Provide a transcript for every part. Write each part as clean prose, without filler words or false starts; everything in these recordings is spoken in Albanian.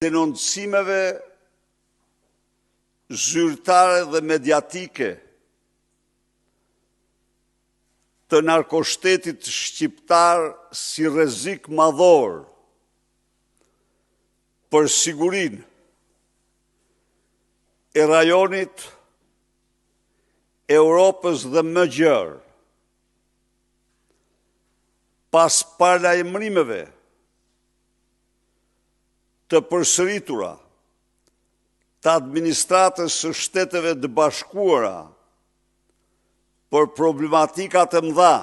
denoncimeve zyrtare dhe mediatike të narkoshtetit shqiptar si rrezik madhor për sigurinë e rajonit, Europës dhe më gjerë, pas paralajmërimeve të përsëritura të administratës së Shteteve të Bashkuara për problematikat e mëdha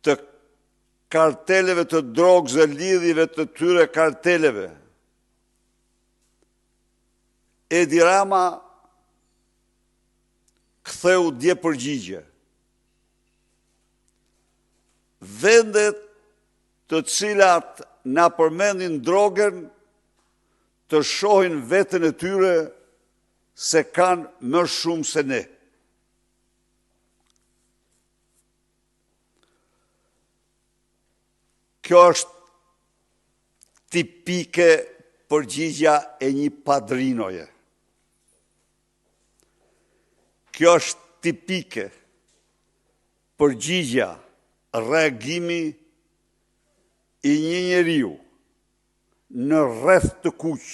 të karteleve të drogës dhe lidhjeve të tyre karteleve, Edi Rama ktheu dje përgjigje. Vendet të cilat na përmendin drogën të shohin veten e tyre se kanë më shumë se ne. Kjo është tipike përgjigja e një padrinoje. Kjo është tipike përgjigja, reagimi i një njeriu në rreth të kuq